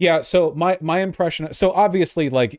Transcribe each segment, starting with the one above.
Yeah, so my impression, so obviously like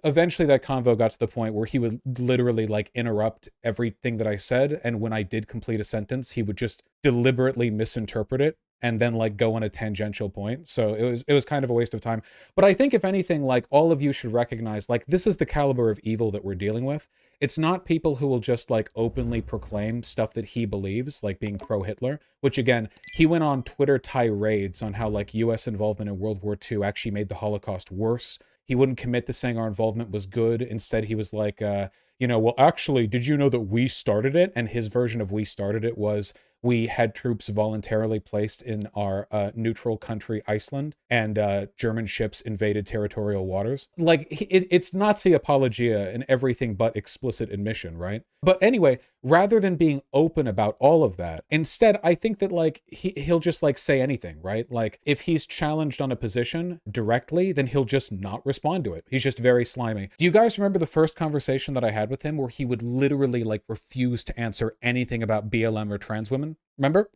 eventually that convo got to the point where he would literally like interrupt everything that I said, and when I did complete a sentence, he would just deliberately misinterpret it and then like go on a tangential point. So it was kind of a waste of time. But I think if anything, like all of you should recognize like this is the caliber of evil that we're dealing with. It's not people who will just like openly proclaim stuff that he believes, like being pro-Hitler, which again, he went on Twitter tirades on how like US involvement in World War II actually made the Holocaust worse. He wouldn't commit to saying our involvement was good. Instead, he was like, well, actually, did you know that we started it? And his version of we started it was we had troops voluntarily placed in our neutral country, Iceland, and German ships invaded territorial waters. Like, it's Nazi apologia and everything but explicit admission, right? But anyway, rather than being open about all of that, instead, I think that, like, he'll just, like, say anything, right? Like, if he's challenged on a position directly, then he'll just not respond to it. He's just very slimy. Do you guys remember the first conversation that I had with him where he would literally, like, refuse to answer anything about BLM or trans women? Remember?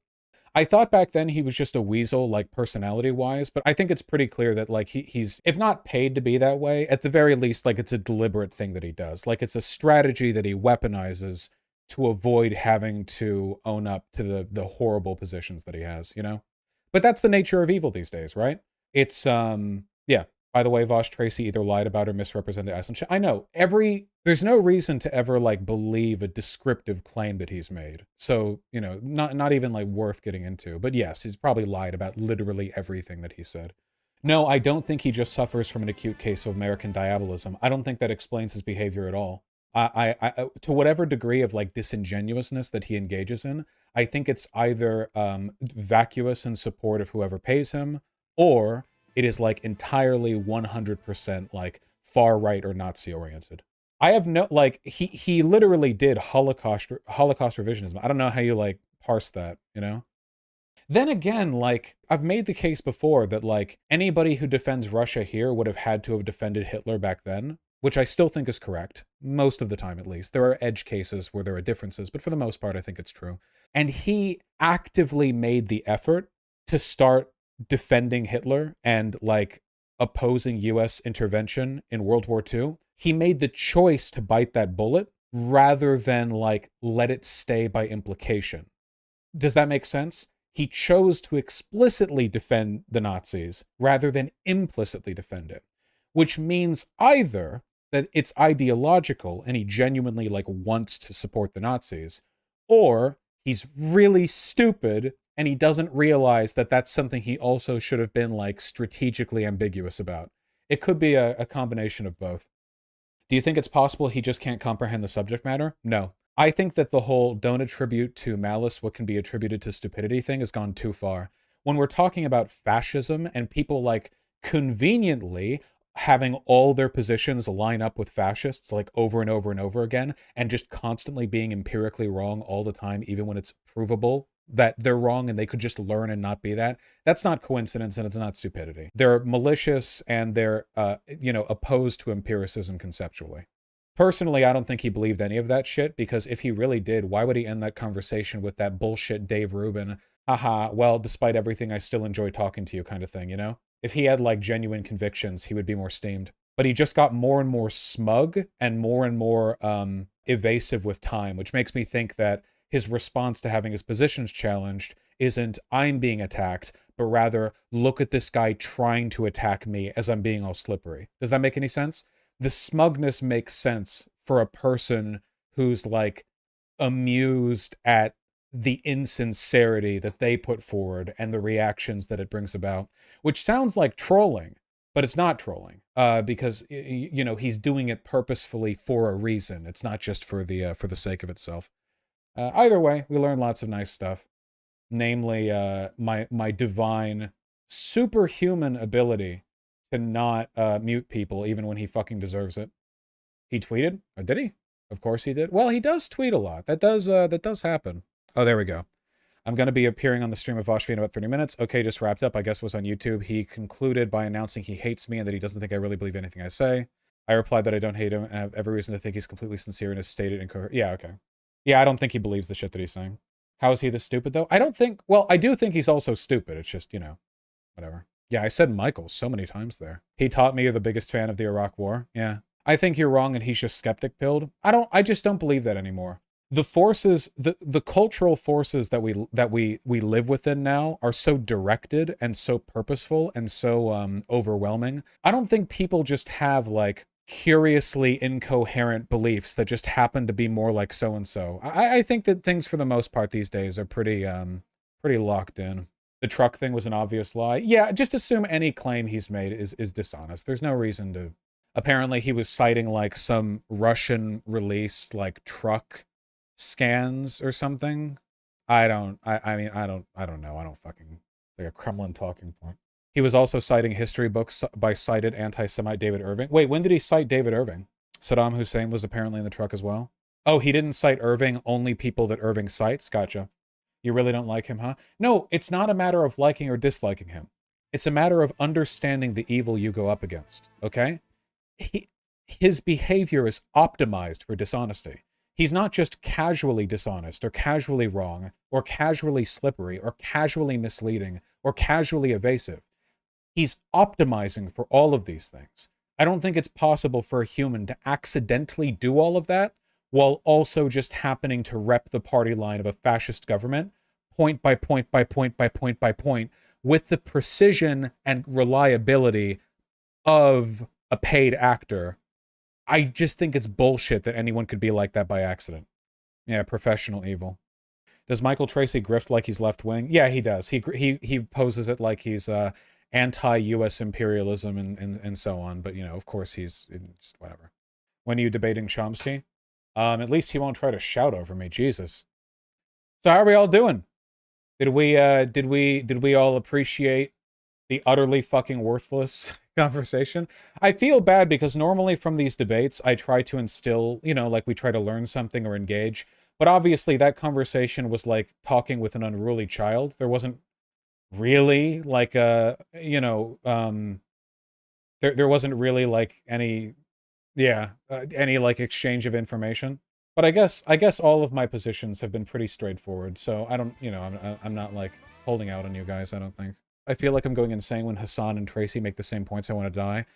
I thought back then he was just a weasel, like personality-wise, but I think it's pretty clear that like he's, if not paid to be that way, at the very least, like it's a deliberate thing that he does. Like it's a strategy that he weaponizes to avoid having to own up to the horrible positions that he has, you know? But that's the nature of evil these days, right? It's, yeah. By the way, Vaush, Tracy either lied about or misrepresented Iceland shit. I know, there's no reason to ever, like, believe a descriptive claim that he's made. So, you know, not even, like, worth getting into. But yes, he's probably lied about literally everything that he said. No, I don't think he just suffers from an acute case of American diabolism. I don't think that explains his behavior at all. To whatever degree of, like, disingenuousness that he engages in, I think it's either vacuous in support of whoever pays him, or it is like entirely 100% like far right or Nazi oriented. I have no, like, he literally did Holocaust revisionism. I don't know how you like parse that, you know? Then again, like, I've made the case before that like anybody who defends Russia here would have had to have defended Hitler back then, which I still think is correct. Most of the time, at least. There are edge cases where there are differences, but for the most part, I think it's true. And he actively made the effort to start defending Hitler and like opposing US intervention in World War II. He made the choice to bite that bullet rather than like let it stay by implication. Does that make sense? He chose to explicitly defend the Nazis rather than implicitly defend it, which means either that it's ideological and he genuinely like wants to support the Nazis, or he's really stupid and he doesn't realize that that's something he also should have been like strategically ambiguous about. It could be a combination of both. Do you think it's possible he just can't comprehend the subject matter? No. I think that the whole don't attribute to malice what can be attributed to stupidity thing has gone too far. When we're talking about fascism and people like conveniently having all their positions line up with fascists like over and over and over again and just constantly being empirically wrong all the time, even when it's provable that they're wrong and they could just learn and not be that. That's not coincidence and it's not stupidity. They're malicious and they're, opposed to empiricism conceptually. Personally, I don't think he believed any of that shit, because if he really did, why would he end that conversation with that bullshit Dave Rubin, haha, well, despite everything, I still enjoy talking to you kind of thing, you know? If he had, like, genuine convictions, he would be more steamed. But he just got more and more smug and more evasive with time, which makes me think that his response to having his positions challenged isn't, I'm being attacked, but rather, look at this guy trying to attack me as I'm being all slippery. Does that make any sense? The smugness makes sense for a person who's like amused at the insincerity that they put forward and the reactions that it brings about, which sounds like trolling, but it's not trolling, because he's doing it purposefully for a reason. It's not just for the sake of itself. Either way, we learn lots of nice stuff, namely my divine superhuman ability to not mute people even when he fucking deserves it. He tweeted? Or did he? Of course he did. Well, he does tweet a lot. That does happen. Oh, there we go. I'm going to be appearing on the stream of Vaush in about 30 minutes. Okay, just wrapped up. I guess was on YouTube. He concluded by announcing he hates me and that he doesn't think I really believe anything I say. I replied that I don't hate him and have every reason to think he's completely sincere and has stated incoherent. Yeah, okay. Yeah, I don't think he believes the shit that he's saying. How is he this stupid, though? I don't think... Well, I do think he's also stupid. It's just, whatever. Yeah, I said Michael so many times there. He taught me you're the biggest fan of the Iraq War. Yeah. I think you're wrong and he's just skeptic pilled. I just don't believe that anymore. The forces, the cultural forces that we live within now are so directed and so purposeful and so overwhelming. I don't think people just have like curiously incoherent beliefs that just happen to be more like so and so. I think that things for the most part these days are pretty locked in. The truck thing was an obvious lie. Yeah, just assume any claim he's made is dishonest. There's no reason to. Apparently he was citing like some Russian released like truck scans or something. I mean I don't know. I don't fucking like a Kremlin talking point. He was also citing history books by cited anti-Semite David Irving. Wait, when did he cite David Irving? Saddam Hussein was apparently in the truck as well. Oh, he didn't cite Irving, only people that Irving cites. Gotcha. You really don't like him, huh? No, it's not a matter of liking or disliking him. It's a matter of understanding the evil you go up against, okay? His behavior is optimized for dishonesty. He's not just casually dishonest or casually wrong or casually slippery or casually misleading or casually evasive. He's optimizing for all of these things. I don't think it's possible for a human to accidentally do all of that while also just happening to rep the party line of a fascist government, point by point by point by point by point, with the precision and reliability of a paid actor. I just think it's bullshit that anyone could be like that by accident. Yeah, professional evil. Does Michael Tracy grift like he's left-wing? Yeah, he does. He poses it like he's anti-US imperialism and so on. But, you know, of course he's just whatever. When are you debating Chomsky? At least he won't try to shout over me. Jesus. So how are we all doing? Did we all appreciate the utterly fucking worthless conversation? I feel bad because normally from these debates, I try to instill, you know, like we try to learn something or engage. But obviously that conversation was like talking with an unruly child. There wasn't really like a, you know, there wasn't really like any, any like exchange of information. But I guess all of my positions have been pretty straightforward. So I don't, you know, I'm not like holding out on you guys, I don't think. I feel like I'm going insane when Hassan and Tracy make the same points. I want to die.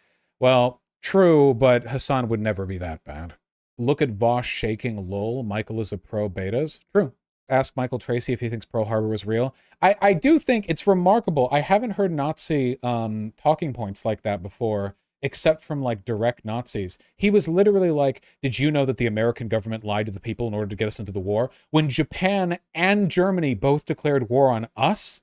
Well, true, but Hassan would never be that bad. Look at Vaush shaking lol. Michael is a pro betas. True. Ask Michael Tracy if he thinks Pearl Harbor was real. I do think it's remarkable. I haven't heard Nazi talking points like that before, except from like direct Nazis. He was literally like, did you know that the American government lied to the people in order to get us into the war? When Japan and Germany both declared war on us,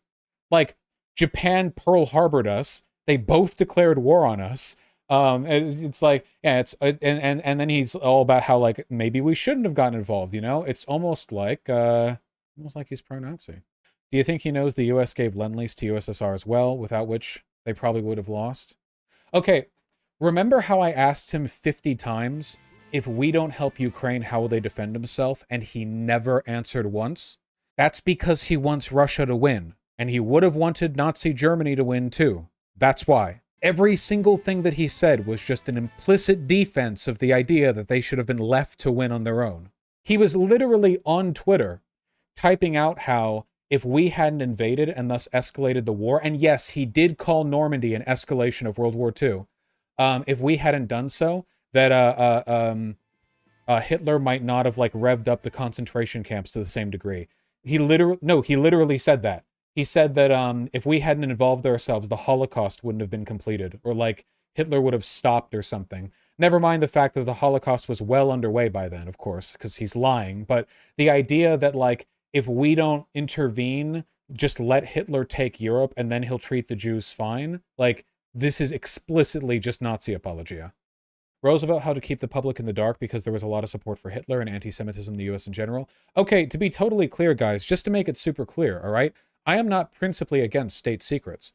like Japan Pearl Harbored us, they both declared war on us. It's like, yeah, it's and then he's all about how like maybe we shouldn't have gotten involved, you know? It's almost like he's pro-Nazi. Do you think he knows the US gave Lend-Lease to USSR as well, without which they probably would have lost? Okay, remember how I asked him 50 times, if we don't help Ukraine, how will they defend himself? And he never answered once? That's because he wants Russia to win. And he would have wanted Nazi Germany to win too. That's why. Every single thing that he said was just an implicit defense of the idea that they should have been left to win on their own. He was literally on Twitter typing out how if we hadn't invaded and thus escalated the war, and yes, he did call Normandy an escalation of World War II, if we hadn't done so, that Hitler might not have like revved up the concentration camps to the same degree. He literally said that. He said that if we hadn't involved ourselves, the Holocaust wouldn't have been completed, or like Hitler would have stopped or something. Never mind the fact that the Holocaust was well underway by then, of course, because he's lying. But the idea that like if we don't intervene, just let Hitler take Europe and then he'll treat the Jews fine, like this is explicitly just Nazi apologia. Roosevelt, how to keep the public in the dark because there was a lot of support for Hitler and anti-Semitism in the US in general. Okay, to be totally clear, guys, just to make it super clear, all right? I am not principally against state secrets.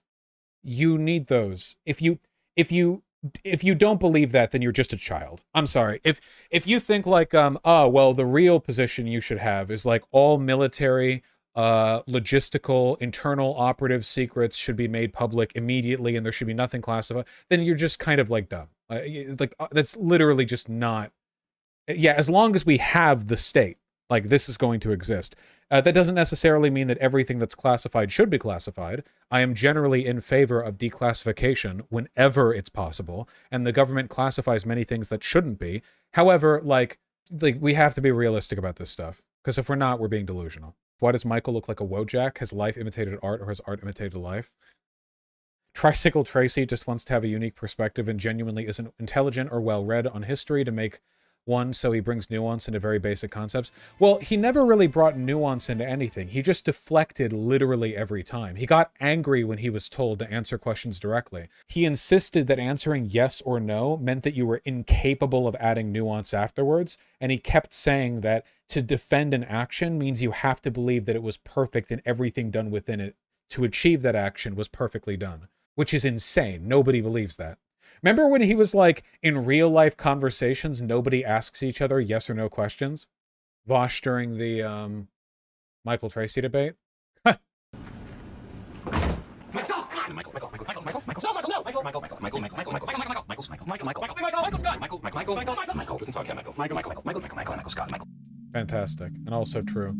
You need those. If you don't believe that, then you're just a child. I'm sorry. If you think like well, the real position you should have is like all military, logistical, internal operative secrets should be made public immediately and there should be nothing classified, then you're just kind of like dumb. That's literally just not. Yeah, as long as we have the state. Like, this is going to exist. That doesn't necessarily mean that everything that's classified should be classified. I am generally in favor of declassification whenever it's possible, and the government classifies many things that shouldn't be. However, like we have to be realistic about this stuff, because if we're not, we're being delusional. Why does Michael look like a Wojak? Has life imitated art, or has art imitated life? Tricycle Tracy just wants to have a unique perspective and genuinely isn't intelligent or well-read on history to make one, so he brings nuance into very basic concepts. Well, he never really brought nuance into anything. He just deflected literally every time. He got angry when he was told to answer questions directly. He insisted that answering yes or no meant that you were incapable of adding nuance afterwards, and he kept saying that to defend an action means you have to believe that it was perfect and everything done within it to achieve that action was perfectly done, which is insane. Nobody believes that. Remember when he was like, in real life conversations, nobody asks each other yes or no questions? Vaush during the Michael Tracy debate? Fantastic, and also true.